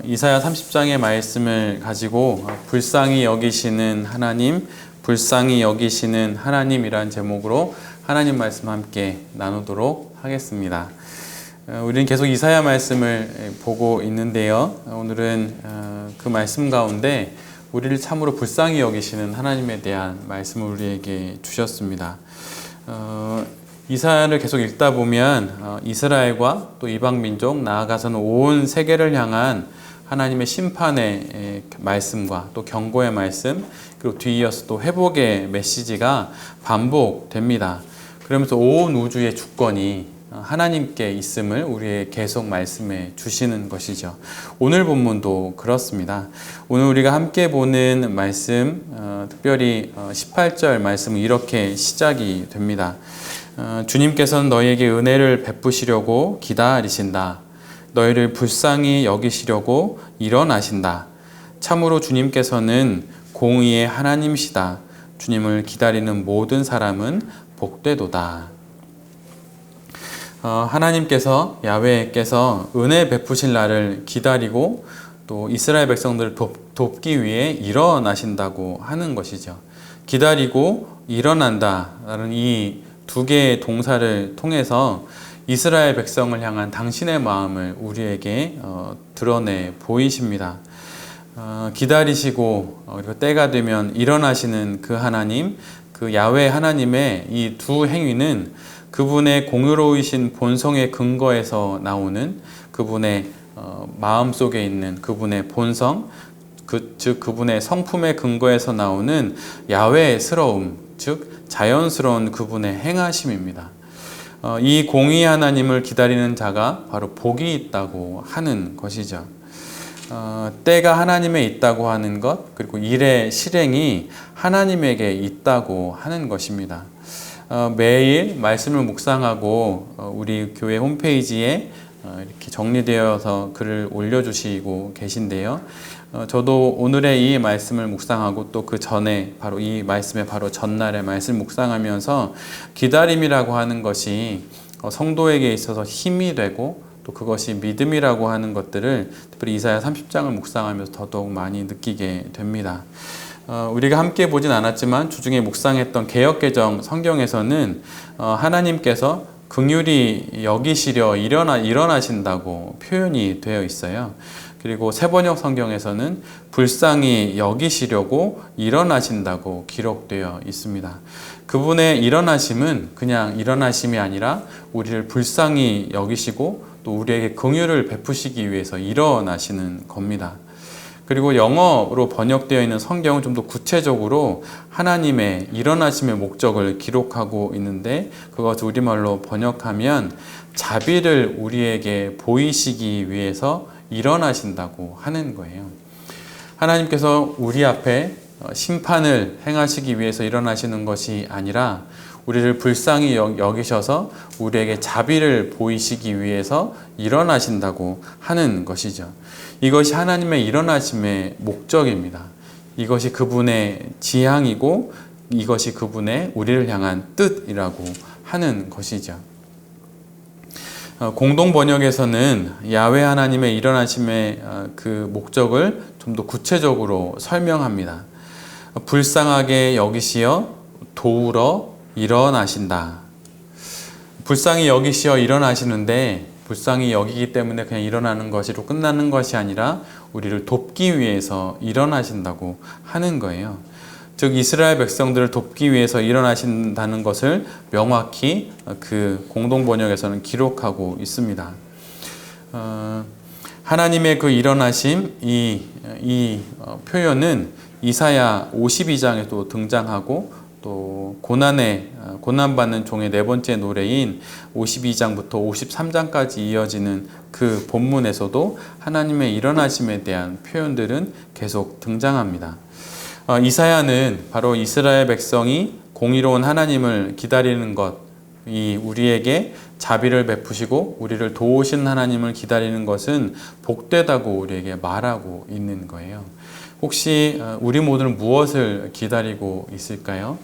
이사야 30장의 말씀을 가지고 불쌍히 여기시는 하나님, 불쌍히 여기시는 하나님이란 제목으로 하나님 말씀 함께 나누도록 하겠습니다. 우리는 계속 이사야 말씀을 보고 있는데요. 오늘은 그 말씀 가운데 우리를 참으로 불쌍히 여기시는 하나님에 대한 말씀을 우리에게 주셨습니다. 이사야를 계속 읽다 보면 이스라엘과 또 이방 민족, 나아가서는 온 세계를 향한 하나님의 심판의 말씀과 또 경고의 말씀, 그리고 뒤이어서 또 회복의 메시지가 반복됩니다. 그러면서 온 우주의 주권이 하나님께 있음을 우리에게 계속 말씀해 주시는 것이죠. 오늘 본문도 그렇습니다. 오늘 우리가 함께 보는 말씀, 특별히 18절 말씀은 이렇게 시작이 됩니다. 주님께서는 너희에게 은혜를 베푸시려고 기다리신다. 너희를 불쌍히 여기시려고 일어나신다. 참으로 주님께서는 공의의 하나님이시다. 주님을 기다리는 모든 사람은 복되도다. 하나님께서, 야훼께서 은혜 베푸실 날을 기다리고 또 이스라엘 백성들을 돕기 위해 일어나신다고 하는 것이죠. 기다리고 일어난다라는 이 두 개의 동사를 통해서 이스라엘 백성을 향한 당신의 마음을 우리에게 드러내 보이십니다. 기다리시고 그리고 때가 되면 일어나시는 그 하나님, 그 야훼 하나님의 이 두 행위는 그분의 공의로우신 본성의 근거에서 나오는 그분의 마음속에 있는 그분의 본성, 즉 그분의 성품의 근거에서 나오는 야훼스러움, 즉 자연스러운 그분의 행하심입니다. 이 공의 하나님을 기다리는 자가 바로 복이 있다고 하는 것이죠. 때가 하나님에 있다고 하는 것, 그리고 일의 실행이 하나님에게 있다고 하는 것입니다. 매일 말씀을 묵상하고 우리 교회 홈페이지에 이렇게 정리되어서 글을 올려주시고 계신데요. 저도 오늘의 이 말씀을 묵상하고 또 그 전에 바로 이 말씀의 바로 전날의 말씀 묵상하면서 기다림이라고 하는 것이 성도에게 있어서 힘이 되고 또 그것이 믿음이라고 하는 것들을 특별히 이사야 30장을 묵상하면서 더더욱 많이 느끼게 됩니다. 우리가 함께 보진 않았지만 주중에 묵상했던 개역개정 성경에서는 하나님께서 긍휼히 여기시려 일어나신다고 표현이 되어 있어요. 그리고 세번역 성경에서는 불쌍히 여기시려고 일어나신다고 기록되어 있습니다. 그분의 일어나심은 그냥 일어나심이 아니라 우리를 불쌍히 여기시고 또 우리에게 긍휼을 베푸시기 위해서 일어나시는 겁니다. 그리고 영어로 번역되어 있는 성경은 좀 더 구체적으로 하나님의 일어나심의 목적을 기록하고 있는데 그것을 우리말로 번역하면 자비를 우리에게 보이시기 위해서 일어나신다고 하는 거예요. 하나님께서 우리 앞에 심판을 행하시기 위해서 일어나시는 것이 아니라 우리를 불쌍히 여기셔서 우리에게 자비를 보이시기 위해서 일어나신다고 하는 것이죠. 이것이 하나님의 일어나심의 목적입니다. 이것이 그분의 지향이고 이것이 그분의 우리를 향한 뜻이라고 하는 것이죠. 공동 번역에서는 야훼 하나님의 일어나심의 그 목적을 좀 더 구체적으로 설명합니다. 불쌍하게 여기시어 도우러 일어나신다. 불쌍히 여기시어 일어나시는데 불쌍히 여기기 때문에 그냥 일어나는 것으로 끝나는 것이 아니라 우리를 돕기 위해서 일어나신다고 하는 거예요. 즉 이스라엘 백성들을 돕기 위해서 일어나신다는 것을 명확히 그 공동 번역에서는 기록하고 있습니다. 하나님의 그 일어나심, 이 표현은 이사야 52장에도 등장하고 또 고난받는 종의 네 번째 노래인 52장부터 53장까지 이어지는 그 본문에서도 하나님의 일어나심에 대한 표현들은 계속 등장합니다. 이사야는 바로 이스라엘 백성이 공의로운 하나님을 기다리는 것, 이 우리에게 자비를 베푸시고 우리를 도우신 하나님을 기다리는 것은 복되다고 우리에게 말하고 있는 거예요. 혹시 우리 모두는 무엇을 기다리고 있을까요?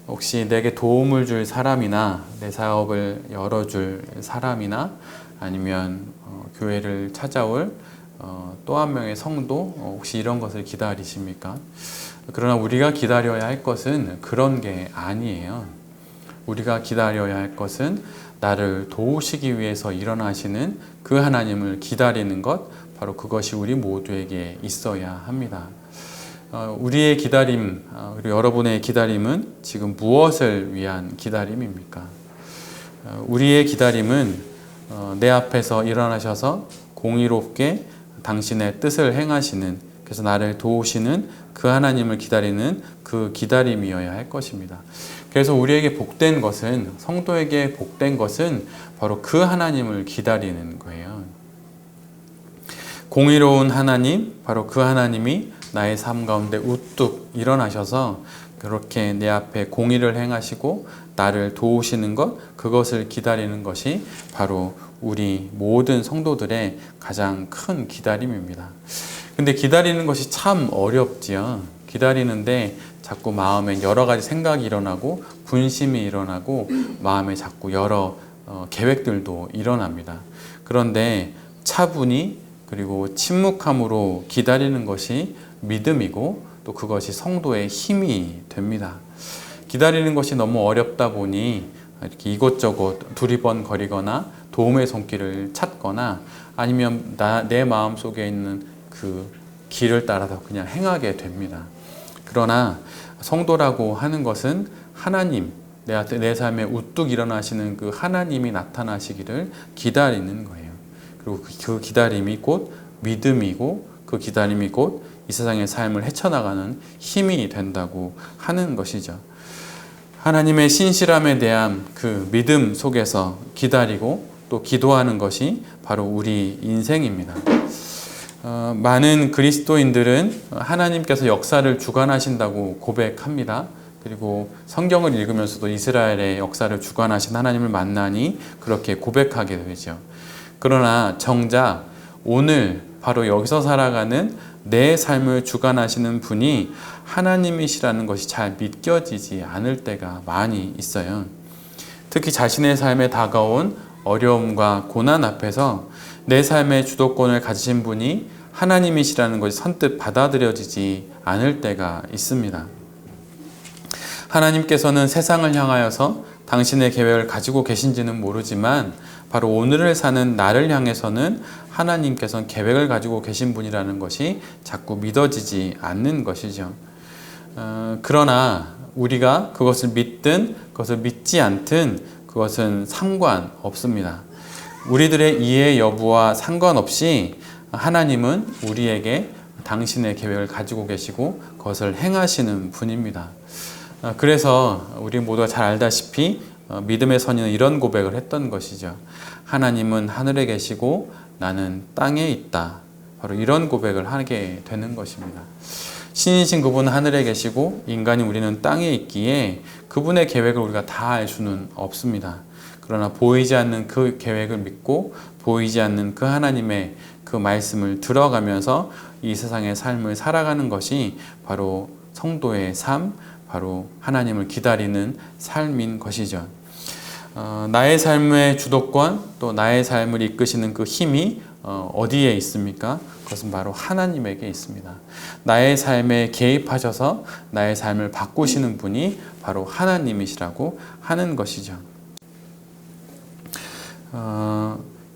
혹시 내게 도움을 줄 사람이나 내 사업을 열어줄 사람이나 아니면 교회를 찾아올 또 한 명의 성도, 혹시 이런 것을 기다리십니까? 그러나 우리가 기다려야 할 것은 그런 게 아니에요. 우리가 기다려야 할 것은 나를 도우시기 위해서 일어나시는 그 하나님을 기다리는 것, 바로 그것이 우리 모두에게 있어야 합니다. 우리의 기다림, 그리고 여러분의 기다림은 지금 무엇을 위한 기다림입니까? 우리의 기다림은 내 앞에서 일어나셔서 공의롭게 당신의 뜻을 행하시는, 그래서 나를 도우시는 그 하나님을 기다리는 그 기다림이어야 할 것입니다. 그래서 우리에게 복된 것은, 성도에게 복된 것은 바로 그 하나님을 기다리는 거예요. 공의로운 하나님, 바로 그 하나님이 나의 삶 가운데 우뚝 일어나셔서 그렇게 내 앞에 공의를 행하시고 나를 도우시는 것, 그것을 기다리는 것이 바로 우리 모든 성도들의 가장 큰 기다림입니다. 근데 기다리는 것이 참 어렵지요. 기다리는데 자꾸 마음에 여러 가지 생각이 일어나고 분심이 일어나고 마음에 자꾸 여러 계획들도 일어납니다. 그런데 차분히 그리고 침묵함으로 기다리는 것이 믿음이고 또 그것이 성도의 힘이 됩니다. 기다리는 것이 너무 어렵다 보니 이렇게 이곳저곳 두리번거리거나 도움의 손길을 찾거나 아니면 내 마음 속에 있는 그 길을 따라서 그냥 행하게 됩니다. 그러나 성도라고 하는 것은 하나님, 내 삶에 우뚝 일어나시는 그 하나님이 나타나시기를 기다리는 거예요. 그리고 그 기다림이 곧 믿음이고 그 기다림이 곧 이 세상의 삶을 헤쳐나가는 힘이 된다고 하는 것이죠. 하나님의 신실함에 대한 그 믿음 속에서 기다리고 또 기도하는 것이 바로 우리 인생입니다. 많은 그리스도인들은 하나님께서 역사를 주관하신다고 고백합니다. 그리고 성경을 읽으면서도 이스라엘의 역사를 주관하신 하나님을 만나니 그렇게 고백하게 되죠. 그러나 정작 오늘 바로 여기서 살아가는 내 삶을 주관하시는 분이 하나님이시라는 것이 잘 믿겨지지 않을 때가 많이 있어요. 특히 자신의 삶에 다가온 어려움과 고난 앞에서 내 삶의 주도권을 가지신 분이 하나님이시라는 것이 선뜻 받아들여지지 않을 때가 있습니다. 하나님께서는 세상을 향하여서 당신의 계획을 가지고 계신지는 모르지만 바로 오늘을 사는 나를 향해서는 하나님께서는 계획을 가지고 계신 분이라는 것이 자꾸 믿어지지 않는 것이죠. 그러나 우리가 그것을 믿든 그것을 믿지 않든 그것은 상관없습니다. 우리들의 이해 여부와 상관없이 하나님은 우리에게 당신의 계획을 가지고 계시고 그것을 행하시는 분입니다. 그래서 우리 모두가 잘 알다시피 믿음의 선인은 이런 고백을 했던 것이죠. 하나님은 하늘에 계시고 나는 땅에 있다. 바로 이런 고백을 하게 되는 것입니다. 신이신 그분은 하늘에 계시고 인간이 우리는 땅에 있기에 그분의 계획을 우리가 다 알 수는 없습니다. 그러나 보이지 않는 그 계획을 믿고 보이지 않는 그 하나님의 그 말씀을 들어가면서 이 세상의 삶을 살아가는 것이 바로 성도의 삶, 바로 하나님을 기다리는 삶인 것이죠. 나의 삶의 주도권, 또 나의 삶을 이끄시는 그 힘이 어디에 있습니까? 그것은 바로 하나님에게 있습니다. 나의 삶에 개입하셔서 나의 삶을 바꾸시는 분이 바로 하나님이시라고 하는 것이죠.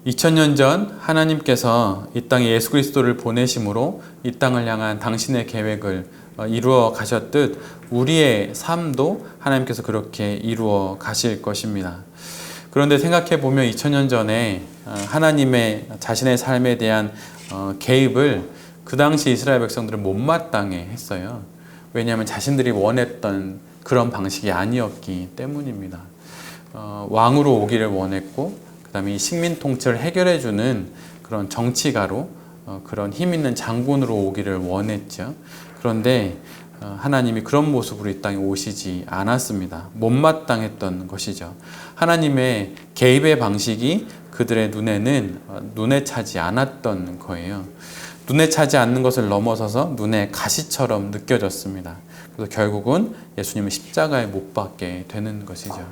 2000년 전 하나님께서 이 땅에 예수 그리스도를 보내심으로 이 땅을 향한 당신의 계획을 이루어 가셨듯 우리의 삶도 하나님께서 그렇게 이루어 가실 것입니다. 그런데 생각해 보면 2000년 전에 하나님의 자신의 삶에 대한 개입을 그 당시 이스라엘 백성들은 못마땅해 했어요. 왜냐하면 자신들이 원했던 그런 방식이 아니었기 때문입니다. 왕으로 오기를 원했고 그 다음에 이 식민 통치를 해결해주는 그런 정치가로 그런 힘 있는 장군으로 오기를 원했죠. 그런데 하나님이 그런 모습으로 이 땅에 오시지 않았습니다. 못마땅했던 것이죠. 하나님의 개입의 방식이 그들의 눈에는 눈에 차지 않았던 거예요. 눈에 차지 않는 것을 넘어서서 눈에 가시처럼 느껴졌습니다. 그래서 결국은 예수님은 십자가에 못 박게 되는 것이죠.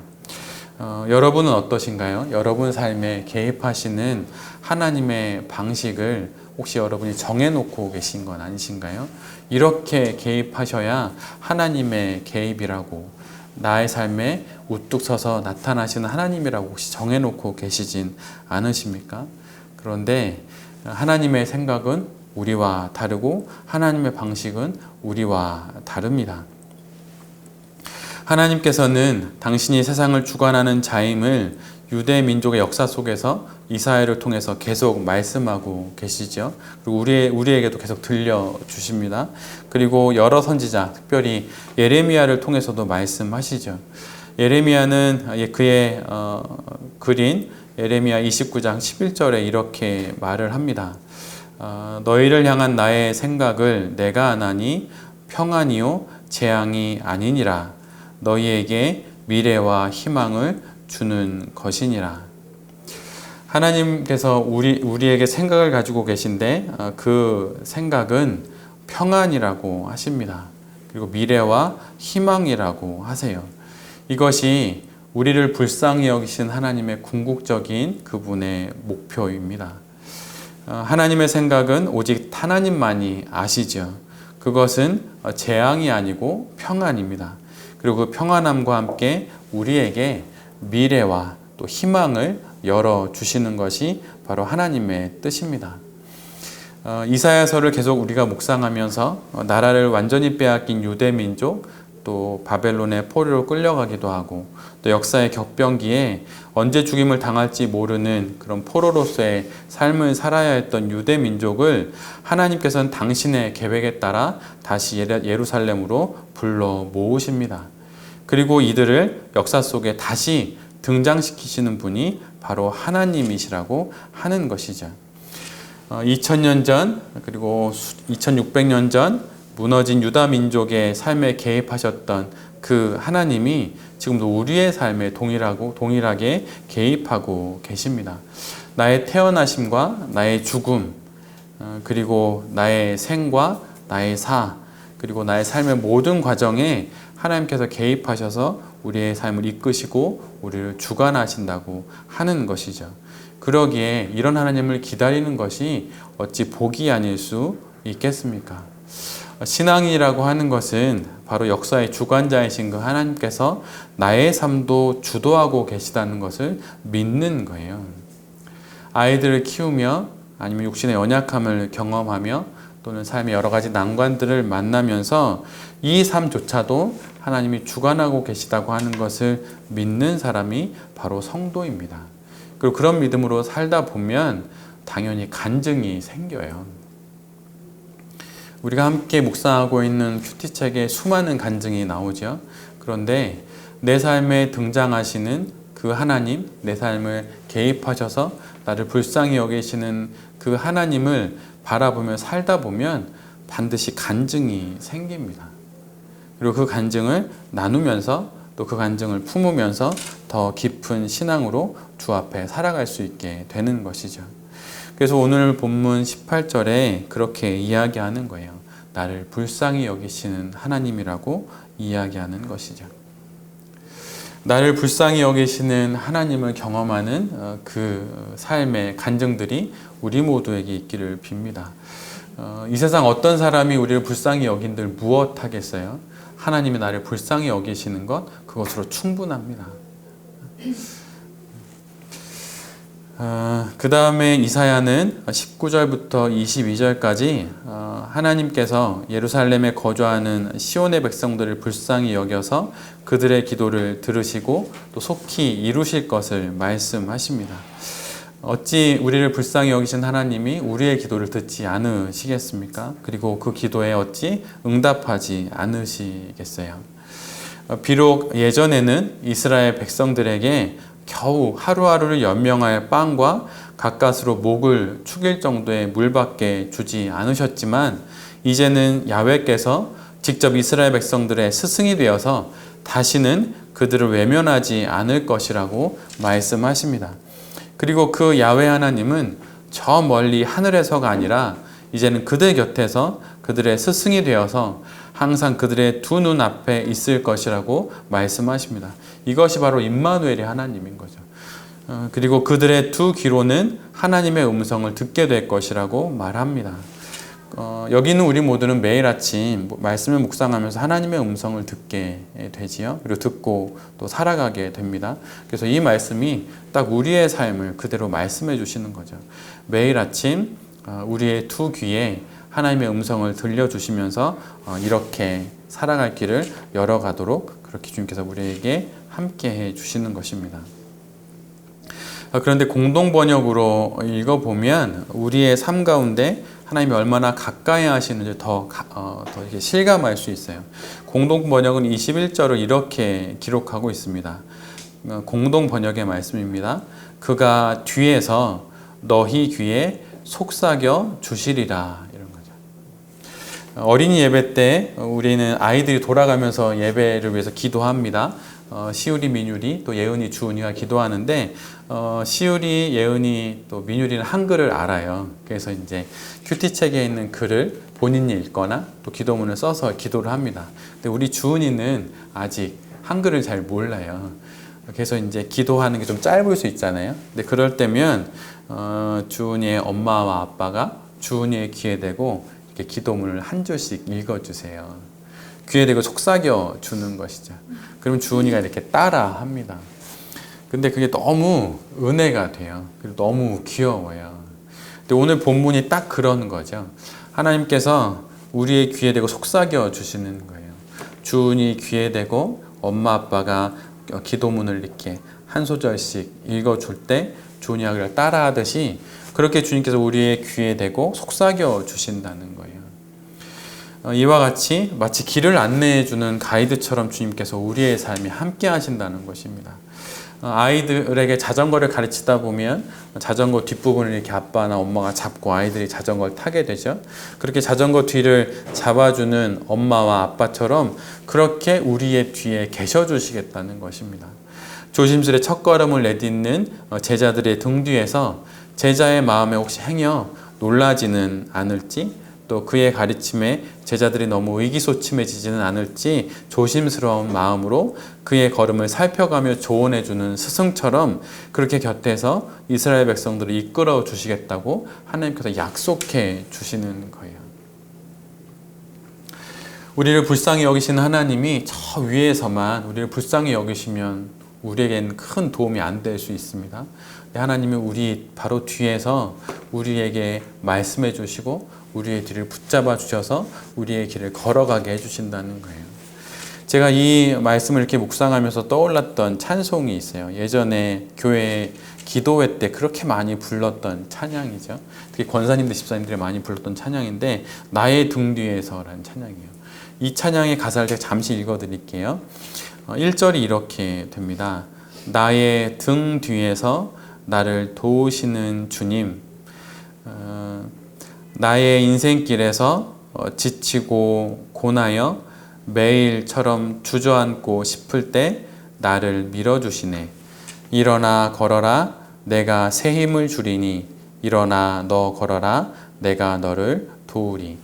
여러분은 어떠신가요? 여러분 삶에 개입하시는 하나님의 방식을 혹시 여러분이 정해놓고 계신 건 아니신가요? 이렇게 개입하셔야 하나님의 개입이라고, 나의 삶에 우뚝 서서 나타나시는 하나님이라고 혹시 정해놓고 계시진 않으십니까? 그런데 하나님의 생각은 우리와 다르고 하나님의 방식은 우리와 다릅니다. 하나님께서는 당신이 세상을 주관하는 자임을 유대 민족의 역사 속에서 이사야를 통해서 계속 말씀하고 계시죠. 그리고 우리에게도 계속 들려주십니다. 그리고 여러 선지자, 특별히 예레미야를 통해서도 말씀하시죠. 예레미야는 그의 글인 예레미야 29장 11절에 이렇게 말을 합니다. 너희를 향한 나의 생각을 내가 아나니 평안이요 재앙이 아니니라. 너희에게 미래와 희망을 주는 것이니라. 하나님께서 우리에게 생각을 가지고 계신데 그 생각은 평안이라고 하십니다. 그리고 미래와 희망이라고 하세요. 이것이 우리를 불쌍히 여기신 하나님의 궁극적인 그분의 목표입니다. 하나님의 생각은 오직 하나님만이 아시죠. 그것은 재앙이 아니고 평안입니다. 그리고 그 평안함과 함께 우리에게 미래와 또 희망을 열어주시는 것이 바로 하나님의 뜻입니다. 이사야서를 계속 우리가 묵상하면서 나라를 완전히 빼앗긴 유대민족, 또 바벨론의 포로로 끌려가기도 하고, 또 역사의 격변기에 언제 죽임을 당할지 모르는 그런 포로로서의 삶을 살아야 했던 유대민족을 하나님께서는 당신의 계획에 따라 다시 예루살렘으로 불러 모으십니다. 그리고 이들을 역사 속에 다시 등장시키시는 분이 바로 하나님이시라고 하는 것이죠. 2000년 전 그리고 2600년 전 무너진 유다 민족의 삶에 개입하셨던 그 하나님이 지금도 우리의 삶에 동일하게 개입하고 계십니다. 나의 태어나심과 나의 죽음, 그리고 나의 생과 나의 사, 그리고 나의 삶의 모든 과정에 하나님께서 개입하셔서 우리의 삶을 이끄시고 우리를 주관하신다고 하는 것이죠. 그러기에 이런 하나님을 기다리는 것이 어찌 복이 아닐 수 있겠습니까? 신앙이라고 하는 것은 바로 역사의 주관자이신 그 하나님께서 나의 삶도 주도하고 계시다는 것을 믿는 거예요. 아이들을 키우며 아니면 육신의 연약함을 경험하며 또는 삶의 여러 가지 난관들을 만나면서 이 삶조차도 하나님이 주관하고 계시다고 하는 것을 믿는 사람이 바로 성도입니다. 그리고 그런 믿음으로 살다 보면 당연히 간증이 생겨요. 우리가 함께 묵상하고 있는 큐티책에 수많은 간증이 나오죠. 그런데 내 삶에 등장하시는 그 하나님, 내 삶을 개입하셔서 나를 불쌍히 여기시는 그 하나님을 바라보며 살다 보면 반드시 간증이 생깁니다. 그리고 그 간증을 나누면서 또 그 간증을 품으면서 더 깊은 신앙으로 주 앞에 살아갈 수 있게 되는 것이죠. 그래서 오늘 본문 18절에 그렇게 이야기하는 거예요. 나를 불쌍히 여기시는 하나님이라고 이야기하는 것이죠. 나를 불쌍히 여기시는 하나님을 경험하는 그 삶의 간증들이 우리 모두에게 있기를 빕니다. 이 세상 어떤 사람이 우리를 불쌍히 여긴들 무엇하겠어요? 하나님이 나를 불쌍히 여기시는 것, 그것으로 충분합니다. 그 다음에 이사야는 19절부터 22절까지 하나님께서 예루살렘에 거주하는 시온의 백성들을 불쌍히 여겨서 그들의 기도를 들으시고 또 속히 이루실 것을 말씀하십니다. 어찌 우리를 불쌍히 여기신 하나님이 우리의 기도를 듣지 않으시겠습니까? 그리고 그 기도에 어찌 응답하지 않으시겠어요? 비록 예전에는 이스라엘 백성들에게 겨우 하루하루를 연명할 빵과 가까스로 목을 축일 정도의 물밖에 주지 않으셨지만 이제는 야훼께서 직접 이스라엘 백성들의 스승이 되어서 다시는 그들을 외면하지 않을 것이라고 말씀하십니다. 그리고 그 야훼 하나님은 저 멀리 하늘에서가 아니라 이제는 그들 곁에서 그들의 스승이 되어서 항상 그들의 두 눈 앞에 있을 것이라고 말씀하십니다. 이것이 바로 임마누엘의 하나님인 거죠. 그리고 그들의 두 귀로는 하나님의 음성을 듣게 될 것이라고 말합니다. 여기는 우리 모두는 매일 아침 말씀을 묵상하면서 하나님의 음성을 듣게 되지요. 그리고 듣고 또 살아가게 됩니다. 그래서 이 말씀이 딱 우리의 삶을 그대로 말씀해 주시는 거죠. 매일 아침 우리의 두 귀에 하나님의 음성을 들려주시면서 이렇게 살아갈 길을 열어가도록 그렇게 주님께서 우리에게 함께 해 주시는 것입니다. 그런데 공동 번역으로 읽어보면 우리의 삶 가운데 하나님이 얼마나 가까이 하시는지 더 이렇게 실감할 수 있어요. 공동 번역은 21절을 이렇게 기록하고 있습니다. 공동 번역의 말씀입니다. 그가 뒤에서 너희 귀에 속삭여 주시리라. 이런 거죠. 어린이 예배 때 우리는 아이들이 돌아가면서 예배를 위해서 기도합니다. 시우리, 민율이, 또 예은이, 주은이가 기도하는데 시우리, 예은이, 또 민율이는 한글을 알아요. 그래서 이제 큐티책에 있는 글을 본인이 읽거나 또 기도문을 써서 기도를 합니다. 근데 우리 주은이는 아직 한글을 잘 몰라요. 그래서 이제 기도하는 게 좀 짧을 수 있잖아요. 근데 그럴 때면 주은이의 엄마와 아빠가 주은이의 귀에 대고 이렇게 기도문을 한 줄씩 읽어주세요. 귀에 대고 속삭여 주는 것이죠. 그러면 주은이가 이렇게 따라 합니다. 근데 그게 너무 은혜가 돼요. 그리고 너무 귀여워요. 근데 오늘 본문이 딱 그런 거죠. 하나님께서 우리의 귀에 대고 속삭여 주시는 거예요. 주은이 귀에 대고 엄마 아빠가 기도문을 이렇게 한 소절씩 읽어줄 때 주은이가 그걸 따라하듯이 그렇게 주님께서 우리의 귀에 대고 속삭여 주신다는 거예요. 이와 같이 마치 길을 안내해 주는 가이드처럼 주님께서 우리의 삶에 함께 하신다는 것입니다. 아이들에게 자전거를 가르치다 보면 자전거 뒷부분을 이렇게 아빠나 엄마가 잡고 아이들이 자전거를 타게 되죠. 그렇게 자전거 뒤를 잡아주는 엄마와 아빠처럼 그렇게 우리의 뒤에 계셔 주시겠다는 것입니다. 조심스레 첫걸음을 내딛는 제자들의 등 뒤에서 제자의 마음에 혹시 행여 놀라지는 않을지, 또 그의 가르침에 제자들이 너무 의기소침해지지는 않을지 조심스러운 마음으로 그의 걸음을 살펴가며 조언해주는 스승처럼 그렇게 곁에서 이스라엘 백성들을 이끌어 주시겠다고 하나님께서 약속해 주시는 거예요. 우리를 불쌍히 여기시는 하나님이 저 위에서만 우리를 불쌍히 여기시면 우리에겐 큰 도움이 안 될 수 있습니다. 하나님이 우리 바로 뒤에서 우리에게 말씀해 주시고 우리의 뒤를 붙잡아 주셔서 우리의 길을 걸어가게 해주신다는 거예요. 제가 이 말씀을 이렇게 묵상하면서 떠올랐던 찬송이 있어요. 예전에 교회 기도회 때 그렇게 많이 불렀던 찬양이죠. 특히 권사님들, 집사님들이 많이 불렀던 찬양인데 나의 등 뒤에서라는 찬양이에요. 이 찬양의 가사를 제가 잠시 읽어드릴게요. 1절이 이렇게 됩니다. 나의 등 뒤에서 나를 도우시는 주님, 나의 인생길에서 지치고 고나여 매일처럼 주저앉고 싶을 때 나를 밀어주시네. 일어나 걸어라 내가 새 힘을 주리니 일어나 너 걸어라 내가 너를 도우리.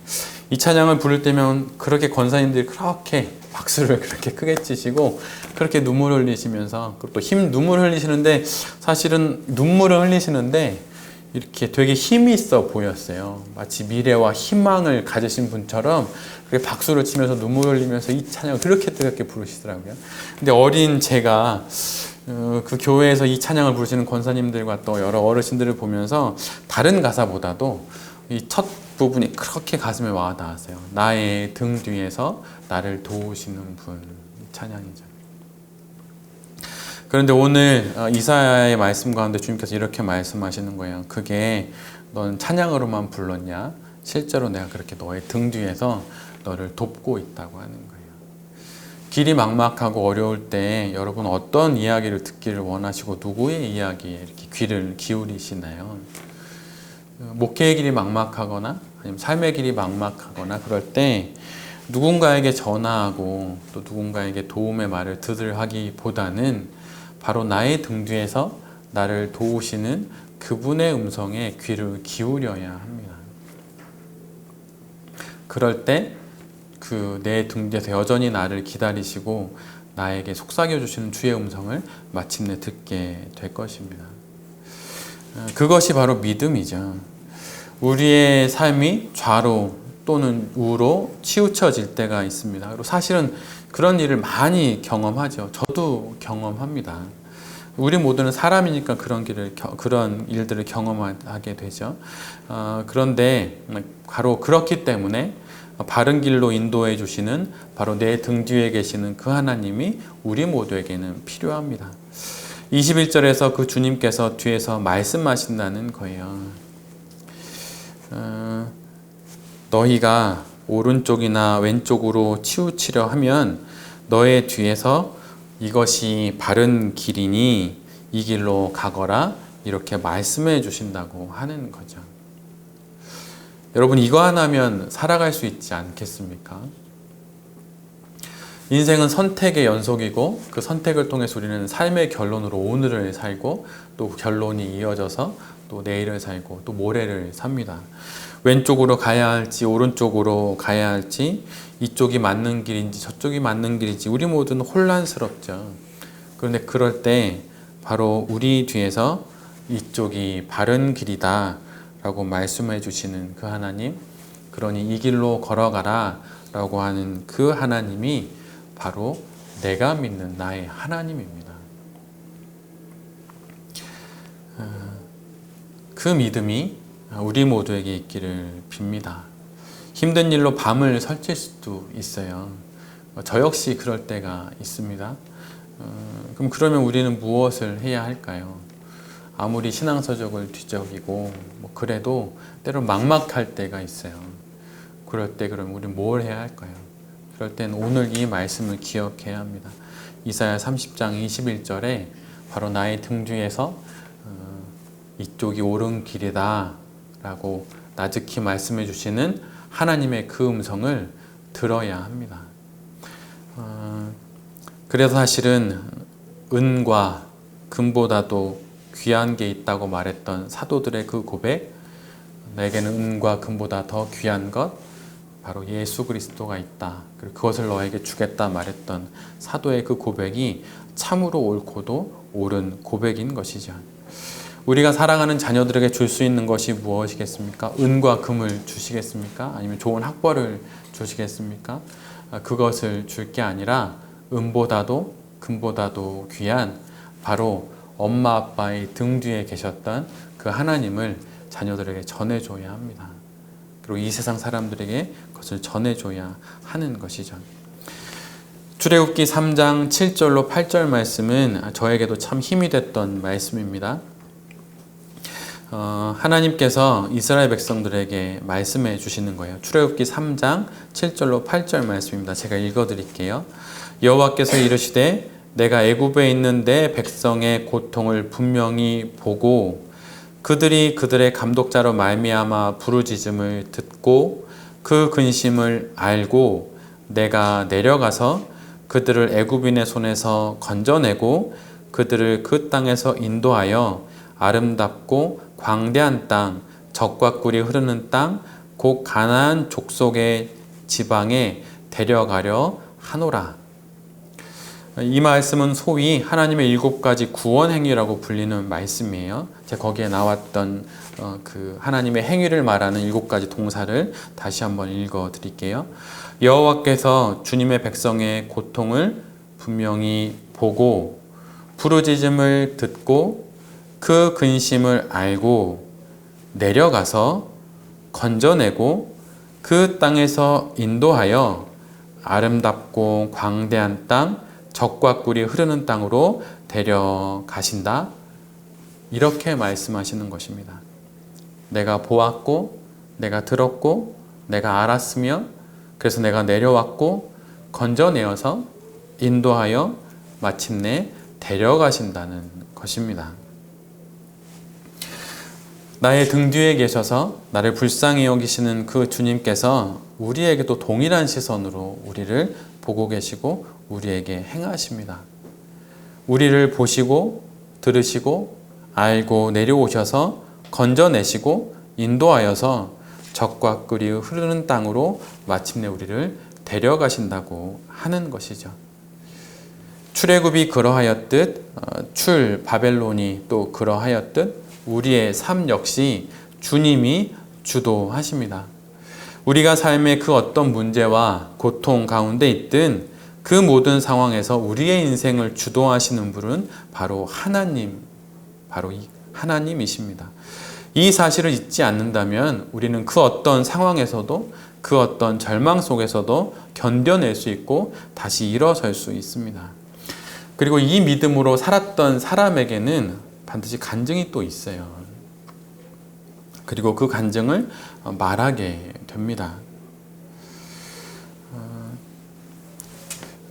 이 찬양을 부를 때면 그렇게 권사님들이 그렇게 박수를 그렇게 크게 치시고 그렇게 눈물을 흘리시면서 또 눈물 흘리시는데 사실은 눈물을 흘리시는데 이렇게 되게 힘이 있어 보였어요. 마치 미래와 희망을 가지신 분처럼 그렇게 박수를 치면서 눈물 흘리면서 이 찬양을 그렇게 뜨겁게 부르시더라고요. 근데 어린 제가 그 교회에서 이 찬양을 부르시는 권사님들과 또 여러 어르신들을 보면서 다른 가사보다도 이 첫 부분이 그렇게 가슴에 와 닿았어요. 나의 등 뒤에서 나를 도우시는 분, 찬양이죠. 그런데 오늘 이사야의 말씀 가운데 주님께서 이렇게 말씀하시는 거예요. 그게 넌 찬양으로만 불렀냐? 실제로 내가 그렇게 너의 등 뒤에서 너를 돕고 있다고 하는 거예요. 길이 막막하고 어려울 때 여러분 어떤 이야기를 듣기를 원하시고 누구의 이야기에 이렇게 귀를 기울이시나요? 목회의 길이 막막하거나 아니면 삶의 길이 막막하거나 그럴 때 누군가에게 전화하고 또 누군가에게 도움의 말을 하기보다는 바로 나의 등 뒤에서 나를 도우시는 그분의 음성에 귀를 기울여야 합니다. 그럴 때 그 내 등 뒤에서 여전히 나를 기다리시고 나에게 속삭여 주시는 주의 음성을 마침내 듣게 될 것입니다. 그것이 바로 믿음이죠. 우리의 삶이 좌로 또는 우로 치우쳐질 때가 있습니다. 그리고 사실은 그런 일을 많이 경험하죠. 저도 경험합니다. 우리 모두는 사람이니까 그런 일들을 경험하게 되죠. 그런데 바로 그렇기 때문에 바른 길로 인도해 주시는 바로 내 등 뒤에 계시는 그 하나님이 우리 모두에게는 필요합니다. 21절에서 그 주님께서 뒤에서 말씀하신다는 거예요. 너희가 오른쪽이나 왼쪽으로 치우치려 하면 너의 뒤에서 이것이 바른 길이니 이 길로 가거라, 이렇게 말씀해 주신다고 하는 거죠. 여러분, 이거 하나면 살아갈 수 있지 않겠습니까? 인생은 선택의 연속이고 그 선택을 통해서 우리는 삶의 결론으로 오늘을 살고 또 결론이 이어져서 또 내일을 살고 또 모레를 삽니다. 왼쪽으로 가야 할지 오른쪽으로 가야 할지, 이쪽이 맞는 길인지 저쪽이 맞는 길인지 우리 모두는 혼란스럽죠. 그런데 그럴 때 바로 우리 뒤에서 이쪽이 바른 길이다 라고 말씀해 주시는 그 하나님, 그러니 이 길로 걸어가라 라고 하는 그 하나님이 바로 내가 믿는 나의 하나님입니다. 그 믿음이 우리 모두에게 있기를 빕니다. 힘든 일로 밤을 설칠 수도 있어요. 저 역시 그럴 때가 있습니다. 그러면 우리는 무엇을 해야 할까요? 아무리 신앙서적을 뒤적이고 그래도 때로 막막할 때가 있어요. 그럴 때 그럼 우리는 뭘 해야 할까요? 그럴 땐 오늘 이 말씀을 기억해야 합니다. 이사야 30장 21절에 바로 나의 등 뒤에서 이쪽이 옳은 길이다 라고 나직히 말씀해 주시는 하나님의 그 음성을 들어야 합니다. 그래서 사실은 은과 금보다도 귀한 게 있다고 말했던 사도들의 그 고백, 내게는 은과 금보다 더 귀한 것 바로 예수 그리스도가 있다, 그리고 그것을 너에게 주겠다 말했던 사도의 그 고백이 참으로 옳고도 옳은 고백인 것이죠. 우리가 사랑하는 자녀들에게 줄 수 있는 것이 무엇이겠습니까? 은과 금을 주시겠습니까? 아니면 좋은 학벌을 주시겠습니까? 그것을 줄 게 아니라 은보다도 금보다도 귀한 바로 엄마 아빠의 등 뒤에 계셨던 그 하나님을 자녀들에게 전해줘야 합니다. 그리고 이 세상 사람들에게 그것을 전해줘야 하는 것이죠. 출애굽기 3장 7절로 8절 말씀은 저에게도 참 힘이 됐던 말씀입니다. 하나님께서 이스라엘 백성들에게 말씀해 주시는 거예요. 출애굽기 3장 7절로 8절 말씀입니다. 제가 읽어드릴게요. 여호와께서 이르시되 내가 애굽에 있는 내 백성의 고통을 분명히 보고 그들이 그들의 감독자로 말미암아 부르짖음을 듣고 그 근심을 알고 내가 내려가서 그들을 애굽인의 손에서 건져내고 그들을 그 땅에서 인도하여 아름답고 광대한 땅, 젖과 꿀이 흐르는 땅, 곧 가나안 족속의 지방에 데려가려 하노라. 이 말씀은 소위 하나님의 7가지 구원 행위라고 불리는 말씀이에요. 제가 거기에 나왔던 그 하나님의 행위를 말하는 7가지 동사를 다시 한번 읽어 드릴게요. 여호와께서 주님의 백성의 고통을 분명히 보고 부르짖음을 듣고 그 근심을 알고 내려가서 건져내고 그 땅에서 인도하여 아름답고 광대한 땅, 젖과 꿀이 흐르는 땅으로 데려가신다. 이렇게 말씀하시는 것입니다. 내가 보았고 내가 들었고 내가 알았으며 그래서 내가 내려왔고 건져내어서 인도하여 마침내 데려가신다는 것입니다. 나의 등 뒤에 계셔서 나를 불쌍히 여기시는 그 주님께서 우리에게도 동일한 시선으로 우리를 보고 계시고 우리에게 행하십니다. 우리를 보시고 들으시고 알고 내려오셔서 건져내시고 인도하여서 젖과 꿀이 흐르는 땅으로 마침내 우리를 데려가신다고 하는 것이죠. 출애굽이 그러하였듯 출 바벨론이 또 그러하였듯 우리의 삶 역시 주님이 주도하십니다. 우리가 삶의 그 어떤 문제와 고통 가운데 있든 그 모든 상황에서 우리의 인생을 주도하시는 분은 바로 하나님, 바로 이 하나님이십니다. 이 사실을 잊지 않는다면 우리는 그 어떤 상황에서도 그 어떤 절망 속에서도 견뎌낼 수 있고 다시 일어설 수 있습니다. 그리고 이 믿음으로 살았던 사람에게는 반드시 간증이 또 있어요. 그리고 그 간증을 말하게 됩니다.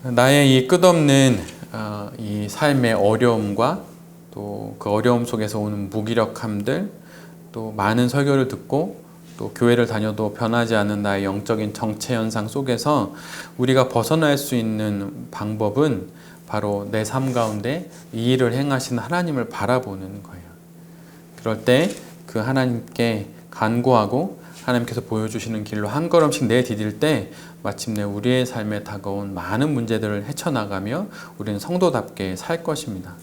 나의 이 끝없는 이 삶의 어려움과 또 그 어려움 속에서 오는 무기력함들, 또 많은 설교를 듣고 또 교회를 다녀도 변하지 않는 나의 영적인 정체 현상 속에서 우리가 벗어날 수 있는 방법은 바로 내 삶 가운데 이 일을 행하시는 하나님을 바라보는 거예요. 그럴 때 그 하나님께 간구하고 하나님께서 보여주시는 길로 한 걸음씩 내디딜 때 마침내 우리의 삶에 다가온 많은 문제들을 헤쳐나가며 우리는 성도답게 살 것입니다.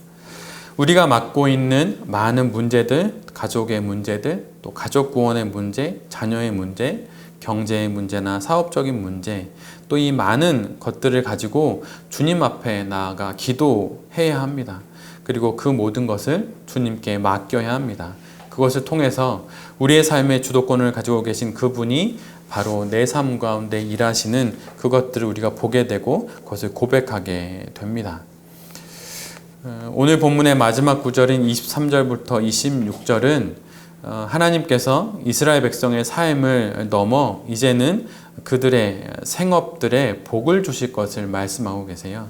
우리가 맡고 있는 많은 문제들, 가족의 문제들, 또 가족 구원의 문제, 자녀의 문제, 경제의 문제나 사업적인 문제, 또 이 많은 것들을 가지고 주님 앞에 나아가 기도해야 합니다. 그리고 그 모든 것을 주님께 맡겨야 합니다. 그것을 통해서 우리의 삶의 주도권을 가지고 계신 그분이 바로 내 삶 가운데 일하시는 그것들을 우리가 보게 되고 그것을 고백하게 됩니다. 오늘 본문의 마지막 구절인 23절부터 26절은 하나님께서 이스라엘 백성의 삶을 넘어 이제는 그들의 생업들에 복을 주실 것을 말씀하고 계세요.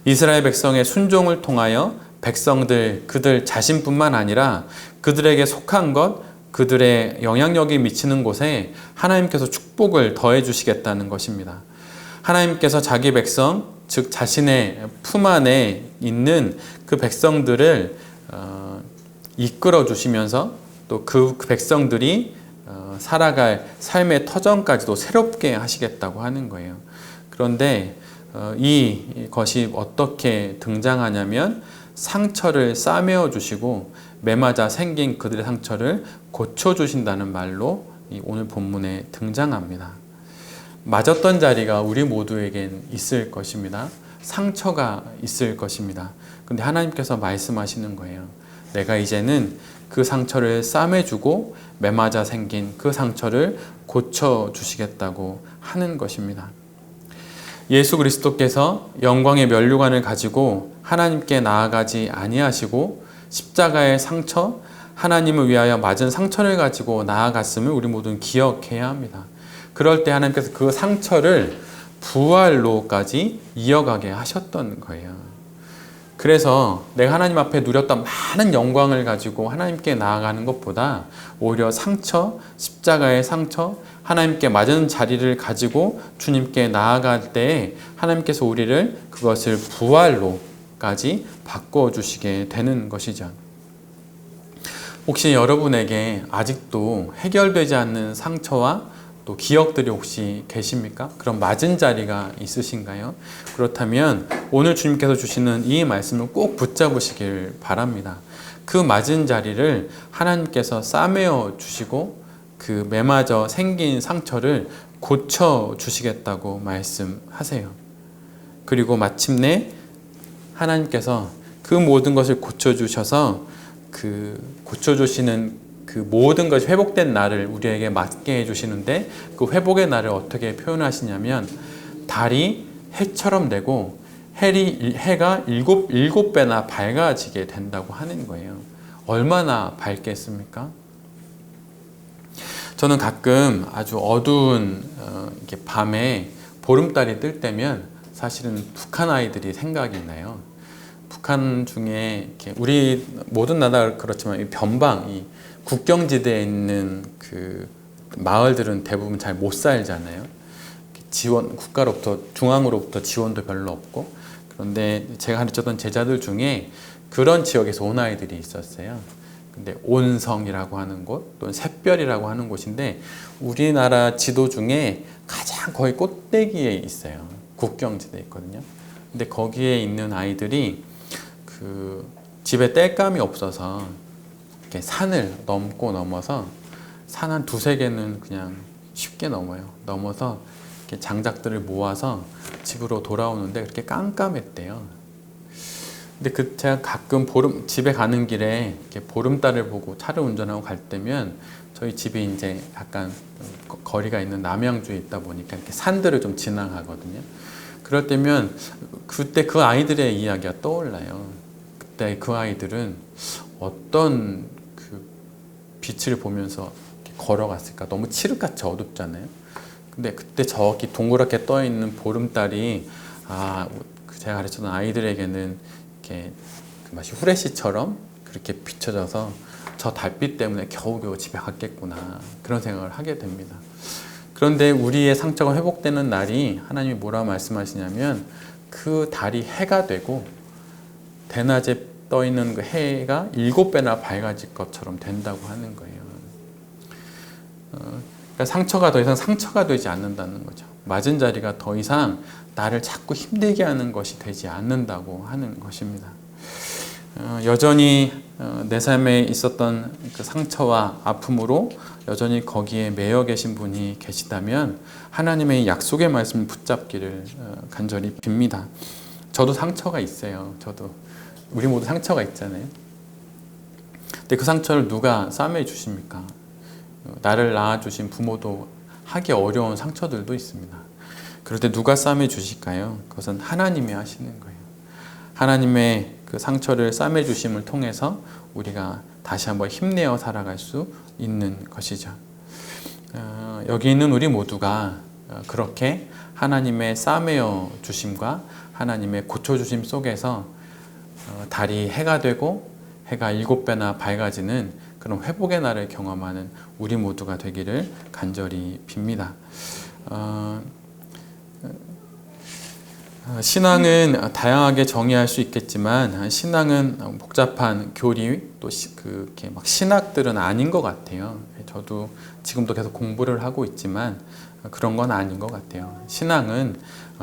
이스라엘 백성의 순종을 통하여 백성들, 그들 자신뿐만 아니라 그들에게 속한 것, 그들의 영향력이 미치는 곳에 하나님께서 축복을 더해 주시겠다는 것입니다. 하나님께서 자기 백성, 즉 자신의 품 안에 있는 그 백성들을 이끌어 주시면서 또 그 백성들이 살아갈 삶의 터전까지도 새롭게 하시겠다고 하는 거예요. 그런데 이것이 어떻게 등장하냐면 상처를 싸매어 주시고 매맞아 생긴 그들의 상처를 고쳐주신다는 말로 오늘 본문에 등장합니다. 맞았던 자리가 우리 모두에겐 있을 것입니다. 상처가 있을 것입니다. 근데 하나님께서 말씀하시는 거예요. 내가 이제는 그 상처를 싸매주고 매맞아 생긴 그 상처를 고쳐주시겠다고 하는 것입니다. 예수 그리스도께서 영광의 면류관을 가지고 하나님께 나아가지 아니하시고 십자가의 상처, 하나님을 위하여 맞은 상처를 가지고 나아갔음을 우리 모두는 기억해야 합니다. 그럴 때 하나님께서 그 상처를 부활로까지 이어가게 하셨던 거예요. 그래서 내가 하나님 앞에 누렸던 많은 영광을 가지고 하나님께 나아가는 것보다 오히려 상처, 십자가의 상처, 하나님께 맞은 자리를 가지고 주님께 나아갈 때 하나님께서 우리를 그것을 부활로까지 바꿔주시게 되는 것이죠. 혹시 여러분에게 아직도 해결되지 않는 상처와 또 기억들이 혹시 계십니까? 그런 맞은 자리가 있으신가요? 그렇다면 오늘 주님께서 주시는 이 말씀을 꼭 붙잡으시길 바랍니다. 그 맞은 자리를 하나님께서 싸매어 주시고 그 매맞아 생긴 상처를 고쳐 주시겠다고 말씀하세요. 그리고 마침내 하나님께서 그 모든 것을 고쳐 주셔서 그 고쳐 주시는 그 모든 것이 회복된 날을 우리에게 맞게 해주시는데 그 회복의 날을 어떻게 표현하시냐면 달이 해처럼 되고 해가 일곱 배나 밝아지게 된다고 하는 거예요. 얼마나 밝겠습니까? 저는 가끔 아주 어두운 이렇게 밤에 보름달이 뜰 때면 사실은 북한 아이들이 생각이 나요. 북한 중에 이렇게 우리 모든 나라 그렇지만 이 변방, 이 국경지대에 있는 그 마을들은 대부분 잘 못 살잖아요. 지원, 국가로부터, 중앙으로부터 지원도 별로 없고. 그런데 제가 가르쳤던 제자들 중에 그런 지역에서 온 아이들이 있었어요. 근데 온성이라고 하는 곳 또는 샛별이라고 하는 곳인데 우리나라 지도 중에 가장 거의 꼭대기에 있어요. 국경지대에 있거든요. 근데 거기에 있는 아이들이 그 집에 땔감이 없어서 이렇게 산을 넘어서 산 한 두세 개는 그냥 쉽게 넘어서 이렇게 장작들을 모아서 집으로 돌아오는데 그렇게 깜깜했대요. 근데 제가 가끔 집에 가는 길에 이렇게 보름달을 보고 차를 운전하고 갈 때면 저희 집이 이제 약간 거리가 있는 남양주에 있다 보니까 이렇게 산들을 좀 지나가거든요. 그럴 때면 그때 그 아이들의 이야기가 떠올라요. 그때 그 아이들은 어떤 그 빛을 보면서 이렇게 걸어갔을까? 너무 칠흑같이 어둡잖아요. 근데 그때 저기 동그랗게 떠 있는 보름달이 제가 가르쳤던 아이들에게는 이렇게 그 마치 후레쉬처럼 그렇게 비춰져서 저 달빛 때문에 겨우겨우 집에 갔겠구나 그런 생각을 하게 됩니다. 그런데 우리의 상처가 회복되는 날이 하나님이 뭐라고 말씀하시냐면 그 달이 해가 되고 대낮에 떠 있는 그 해가 7배나 밝아질 것처럼 된다고 하는 거예요. 그러니까 상처가 더 이상 상처가 되지 않는다는 거죠. 맞은 자리가 더 이상 나를 자꾸 힘들게 하는 것이 되지 않는다고 하는 것입니다. 여전히 내 삶에 있었던 그 상처와 아픔으로 여전히 거기에 매여 계신 분이 계시다면 하나님의 약속의 말씀을 붙잡기를 간절히 빕니다. 저도 상처가 있어요. 우리 모두 상처가 있잖아요. 근데 그 상처를 누가 싸매 주십니까? 나를 낳아주신 부모도 하기 어려운 상처들도 있습니다. 그럴 때 누가 싸매 주실까요? 그것은 하나님이 하시는 거예요. 하나님의 그 상처를 싸매 주심을 통해서 우리가 다시 한번 힘내어 살아갈 수 있는 것이죠. 여기 있는 우리 모두가 그렇게 하나님의 싸매어 주심과 하나님의 고쳐 주심 속에서 달이 해가 되고 해가 7배나 밝아지는 그런 회복의 날을 경험하는 우리 모두가 되기를 간절히 빕니다. 신앙은 다양하게 정의할 수 있겠지만 신앙은 복잡한 교리 또 그렇게 막 신학들은 아닌 것 같아요. 저도 지금도 계속 공부를 하고 있지만 그런 건 아닌 것 같아요. 신앙은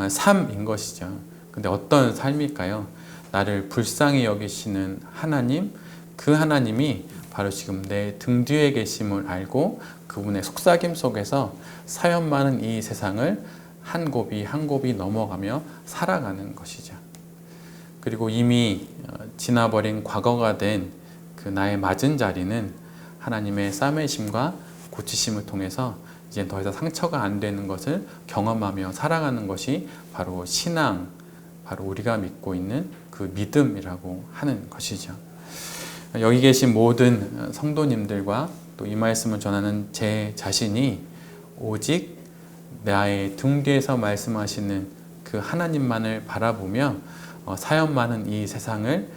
삶인 것이죠. 근데 어떤 삶일까요? 나를 불쌍히 여기시는 하나님, 그 하나님이 바로 지금 내 등 뒤에 계심을 알고 그분의 속삭임 속에서 사연 많은 이 세상을 한 곱이 한 곱이 넘어가며 살아가는 것이죠. 그리고 이미 지나버린 과거가 된 그 나의 맞은 자리는 하나님의 싸매심과 고치심을 통해서 이제 더 이상 상처가 안 되는 것을 경험하며 살아가는 것이 바로 신앙, 바로 우리가 믿고 있는 그 믿음이라고 하는 것이죠. 여기 계신 모든 성도님들과 또 이 말씀을 전하는 제 자신이 오직 나의 등 뒤에서 말씀하시는 그 하나님만을 바라보며 사연 많은 이 세상을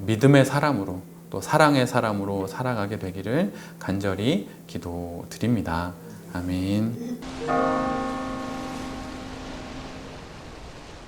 믿음의 사람으로 또 사랑의 사람으로 살아가게 되기를 간절히 기도드립니다. 아멘.